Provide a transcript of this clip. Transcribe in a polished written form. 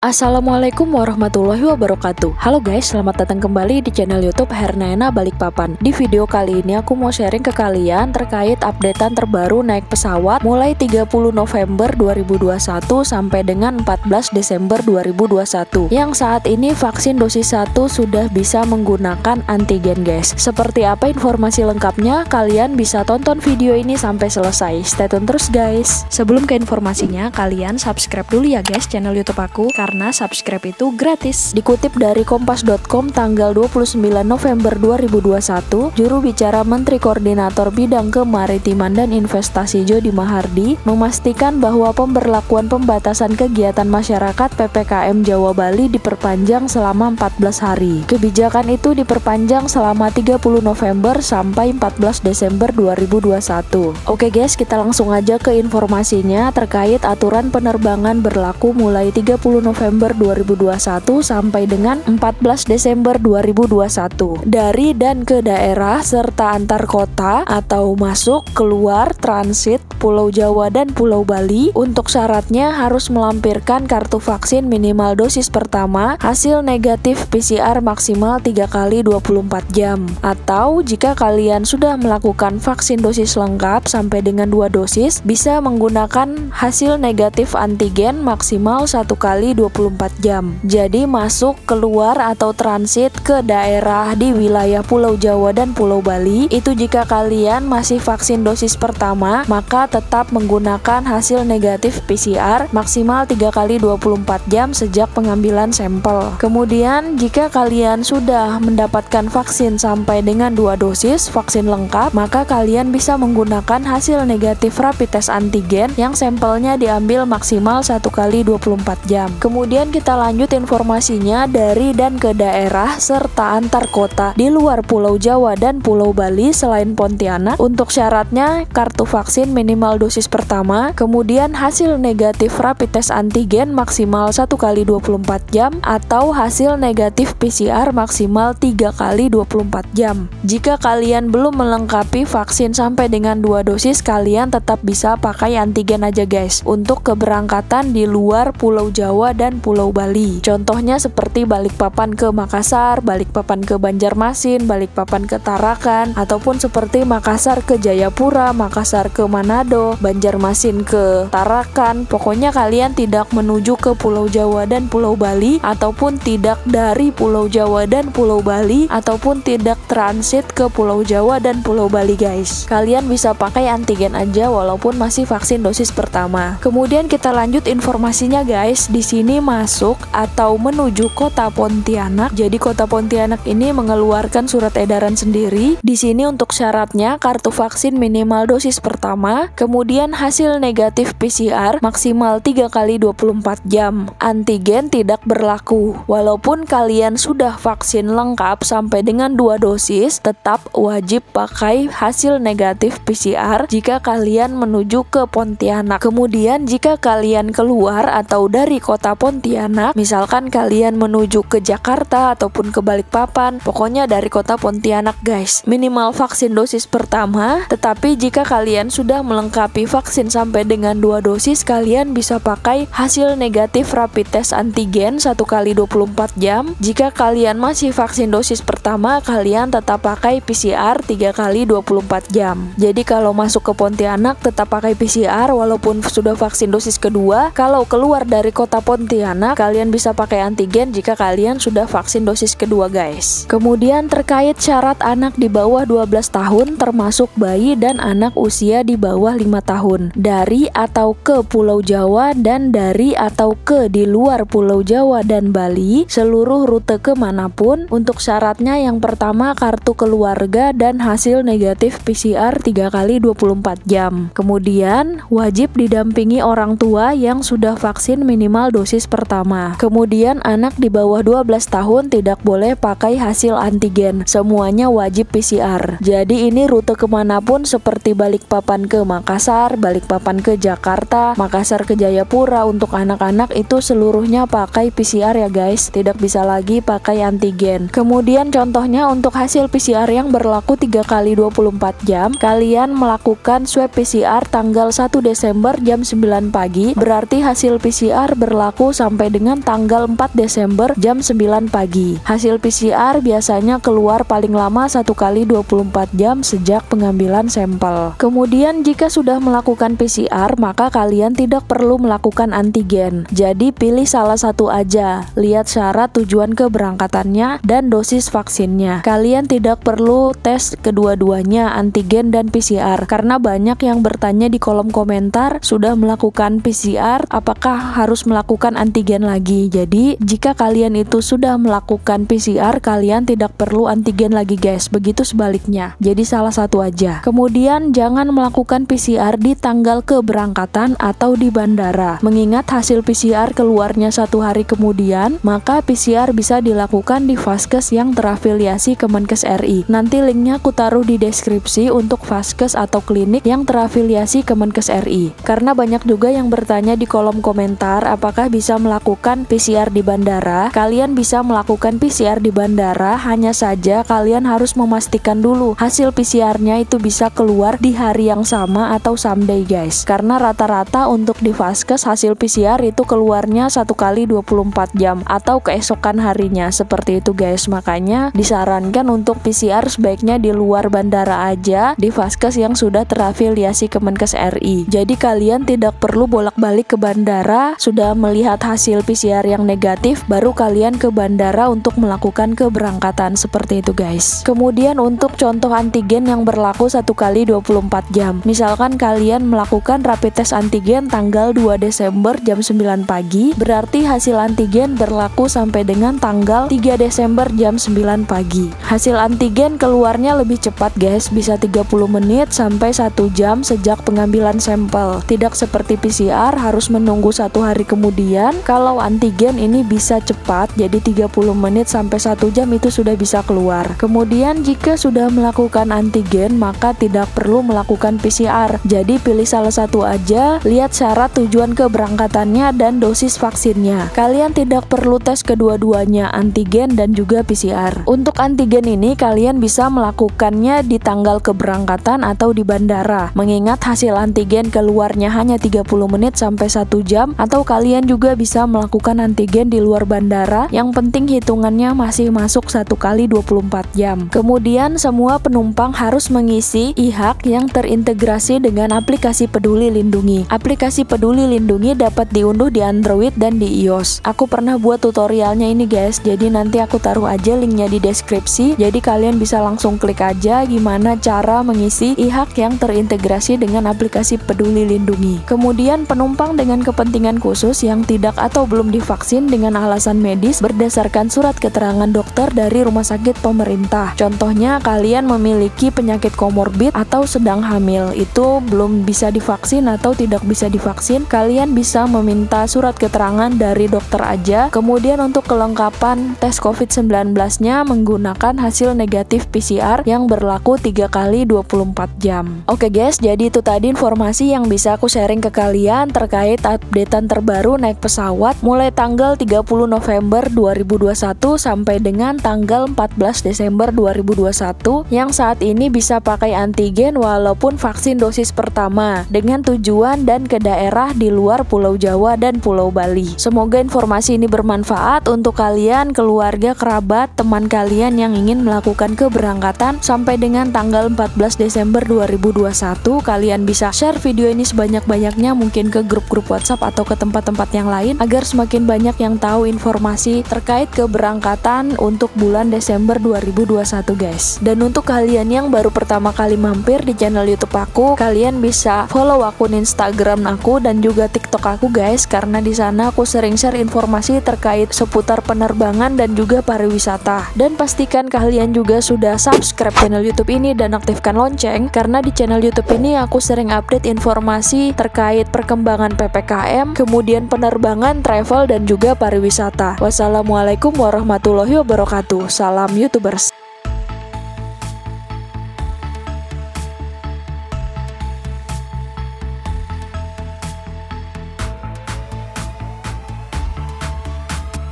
Assalamualaikum warahmatullahi wabarakatuh. Halo guys, selamat datang kembali di channel YouTube Hernaena Balikpapan. Di video kali ini aku mau sharing ke kalian terkait updatean terbaru naik pesawat mulai 30 November 2021 sampai dengan 14 Desember 2021. Yang saat ini vaksin dosis 1 sudah bisa menggunakan antigen guys. Seperti apa informasi lengkapnya? Kalian bisa tonton video ini sampai selesai. Stay tune terus guys. Sebelum ke informasinya, kalian subscribe dulu ya guys channel YouTube aku, karena subscribe itu gratis. Dikutip dari kompas.com tanggal 29 November 2021, juru bicara Menteri Koordinator Bidang Kemaritiman dan Investasi Jody Mahardi memastikan bahwa pemberlakuan pembatasan kegiatan masyarakat PPKM Jawa Bali diperpanjang selama 14 hari. Kebijakan itu diperpanjang selama 30 November sampai 14 Desember 2021. Oke guys, kita langsung aja ke informasinya terkait aturan penerbangan berlaku mulai 30 November 2021 sampai dengan 14 Desember 2021 dari dan ke daerah serta antar kota atau masuk, keluar, transit Pulau Jawa dan Pulau Bali. Untuk syaratnya harus melampirkan kartu vaksin minimal dosis pertama, hasil negatif PCR maksimal 3 kali 24 jam, atau jika kalian sudah melakukan vaksin dosis lengkap sampai dengan 2 dosis bisa menggunakan hasil negatif antigen maksimal 1 kali 24 jam. Jadi masuk, keluar atau transit ke daerah di wilayah Pulau Jawa dan Pulau Bali itu jika kalian masih vaksin dosis pertama maka tetap menggunakan hasil negatif PCR maksimal 3 kali 24 jam sejak pengambilan sampel. Kemudian jika kalian sudah mendapatkan vaksin sampai dengan 2 dosis vaksin lengkap, maka kalian bisa menggunakan hasil negatif rapid test antigen yang sampelnya diambil maksimal 1 kali 24 jam. Kemudian kita lanjut informasinya dari dan ke daerah serta antar kota di luar Pulau Jawa dan Pulau Bali selain Pontianak. Untuk syaratnya kartu vaksin minimal dosis pertama, kemudian hasil negatif rapid test antigen maksimal 1 kali 24 jam atau hasil negatif PCR maksimal 3 kali 24 jam. Jika kalian belum melengkapi vaksin sampai dengan 2 dosis, kalian tetap bisa pakai antigen aja guys untuk keberangkatan di luar Pulau Jawa dan Pulau Bali. Contohnya seperti Balikpapan ke Makassar, Balikpapan ke Banjarmasin, Balikpapan ke Tarakan, ataupun seperti Makassar ke Jayapura, Makassar ke Manado, Banjarmasin ke Tarakan. Pokoknya kalian tidak menuju ke Pulau Jawa dan Pulau Bali, ataupun tidak dari Pulau Jawa dan Pulau Bali, ataupun tidak transit ke Pulau Jawa dan Pulau Bali guys. Kalian bisa pakai antigen aja walaupun masih vaksin dosis pertama. Kemudian kita lanjut informasinya guys. Di sini masuk atau menuju kota Pontianak. Jadi kota Pontianak ini mengeluarkan surat edaran sendiri. Di sini untuk syaratnya kartu vaksin minimal dosis pertama, kemudian hasil negatif PCR maksimal 3 kali 24 jam. Antigen tidak berlaku. Walaupun kalian sudah vaksin lengkap sampai dengan 2 dosis, tetap wajib pakai hasil negatif PCR jika kalian menuju ke Pontianak. Kemudian jika kalian keluar atau dari kota Pontianak, misalkan kalian menuju ke Jakarta ataupun ke Balikpapan, pokoknya dari kota Pontianak guys, minimal vaksin dosis pertama. Tetapi jika kalian sudah melengkapi vaksin sampai dengan 2 dosis, kalian bisa pakai hasil negatif rapid test antigen 1 kali 24 jam. Jika kalian masih vaksin dosis pertama, kalian tetap pakai PCR 3 kali 24 jam. Jadi kalau masuk ke Pontianak tetap pakai PCR walaupun sudah vaksin dosis kedua. Kalau keluar dari kota Pontianak, kalian bisa pakai antigen jika kalian sudah vaksin dosis kedua guys. Kemudian terkait syarat anak di bawah 12 tahun termasuk bayi dan anak usia di bawah 5 tahun dari atau ke Pulau Jawa dan dari atau ke di luar Pulau Jawa dan Bali seluruh rute kemanapun. Untuk syaratnya yang pertama kartu keluarga dan hasil negatif PCR 3 kali 24 jam. Kemudian wajib didampingi orang tua yang sudah vaksin minimal dosis pertama. Kemudian anak di bawah 12 tahun tidak boleh pakai hasil antigen, semuanya wajib PCR. Jadi ini rute kemanapun seperti Balikpapan ke Makassar, Balikpapan ke Jakarta, Makassar ke Jayapura, untuk anak-anak itu seluruhnya pakai PCR ya guys, tidak bisa lagi pakai antigen. Kemudian contohnya untuk hasil PCR yang berlaku 3 kali 24 jam, kalian melakukan swab PCR tanggal 1 Desember jam 9 pagi, berarti hasil PCR berlaku sampai dengan tanggal 4 Desember jam 9 pagi. Hasil PCR biasanya keluar paling lama 1 kali 24 jam sejak pengambilan sampel. Kemudian jika sudah melakukan PCR, maka kalian tidak perlu melakukan antigen. Jadi pilih salah satu aja. Lihat syarat tujuan keberangkatannya dan dosis vaksinnya. Kalian tidak perlu tes kedua-duanya, antigen dan PCR, karena banyak yang bertanya di kolom komentar, sudah melakukan PCR, apakah harus melakukan antigen lagi? Jadi, jika kalian itu sudah melakukan PCR, kalian tidak perlu antigen lagi guys, begitu sebaliknya. Jadi salah satu aja. Kemudian jangan melakukan PCR di tanggal keberangkatan atau di bandara. Mengingat hasil PCR keluarnya 1 hari kemudian, maka PCR bisa dilakukan di vaskes yang terafiliasi Kemenkes RI. Nanti linknya aku taruh di deskripsi untuk vaskes atau klinik yang terafiliasi Kemenkes RI. Karena banyak juga yang bertanya di kolom komentar apakah bisa melakukan PCR di bandara. Kalian bisa melakukan PCR di bandara, hanya saja kalian harus memastikan dulu hasil PCR-nya itu bisa keluar di hari yang sama atau someday guys. Karena rata-rata untuk di vaskes hasil PCR itu keluarnya 1 kali 24 jam atau keesokan harinya, seperti itu guys. Makanya disarankan untuk PCR sebaiknya di luar bandara aja, di vaskes yang sudah terafiliasi Kemenkes RI. Jadi kalian tidak perlu bolak-balik ke bandara, sudah melihat hasil PCR yang negatif, baru kalian ke bandara untuk melakukan keberangkatan, seperti itu guys. Kemudian untuk contoh antigen yang berlaku 1 kali 24 jam. Misalkan kalian melakukan rapid test antigen tanggal 2 Desember jam 9 pagi, berarti hasil antigen berlaku sampai dengan tanggal 3 Desember jam 9 pagi. Hasil antigen keluarnya lebih cepat guys, bisa 30 menit sampai 1 jam sejak pengambilan sampel. Tidak seperti PCR harus menunggu 1 hari kemudian. Kalau antigen ini bisa cepat, jadi 30 menit sampai 1 jam itu sudah bisa keluar. Kemudian jika sudah melakukan antigen, maka tidak perlu melakukan PCR. Jadi pilih salah satu aja, lihat syarat tujuan keberangkatannya dan dosis vaksinnya. Kalian tidak perlu tes kedua-duanya, antigen dan juga PCR. Untuk antigen ini kalian bisa melakukannya di tanggal keberangkatan atau di bandara. Mengingat hasil antigen keluarnya hanya 30 menit sampai 1 jam, atau kalian juga bisa melakukan antigen di luar bandara. Yang penting hitungannya masih masuk 1 kali 24 jam. Kemudian semua penumpang harus mengisi e-haq yang terintegrasi dengan aplikasi Peduli Lindungi. Aplikasi Peduli Lindungi dapat diunduh di Android dan di iOS. Aku pernah buat tutorialnya ini guys, jadi nanti aku taruh aja linknya di deskripsi. Jadi kalian bisa langsung klik aja gimana cara mengisi e-haq yang terintegrasi dengan aplikasi Peduli Lindungi. Kemudian penumpang dengan kepentingan khusus yang tidak atau belum divaksin dengan alasan medis berdasarkan surat keterangan dokter dari rumah sakit pemerintah. Contohnya kalian memiliki penyakit komorbid atau sedang hamil, itu belum bisa divaksin atau tidak bisa divaksin, kalian bisa meminta surat keterangan dari dokter aja. Kemudian untuk kelengkapan tes COVID-19-nya menggunakan hasil negatif PCR yang berlaku 3 kali 24 jam. Oke guys, jadi itu tadi informasi yang bisa aku sharing ke kalian terkait updatean terbaru naik pesawat mulai tanggal 30 November 2021 sampai dengan tanggal 14 Desember 2021 yang saat ini bisa pakai antigen walaupun vaksin dosis pertama dengan tujuan dan ke daerah di luar Pulau Jawa dan Pulau Bali. Semoga informasi ini bermanfaat untuk kalian, keluarga, kerabat, teman kalian yang ingin melakukan keberangkatan sampai dengan tanggal 14 Desember 2021. Kalian bisa share video ini sebanyak-banyaknya mungkin ke grup-grup WhatsApp atau ke tempat-tempat yang lain agar semakin banyak yang tahu informasi terkait keberangkatan untuk bulan Desember 2021 guys. Dan untuk kalian yang baru pertama kali mampir di channel YouTube aku, kalian bisa follow akun Instagram aku dan juga TikTok aku guys, karena di sana aku sering share informasi terkait seputar penerbangan dan juga pariwisata. Dan pastikan kalian juga sudah subscribe channel YouTube ini dan aktifkan lonceng, karena di channel YouTube ini aku sering update informasi terkait perkembangan PPKM, kemudian penerbangan, travel dan juga pariwisata. Wassalamualaikum warahmatullahi wabarakatuh. Salam YouTubers.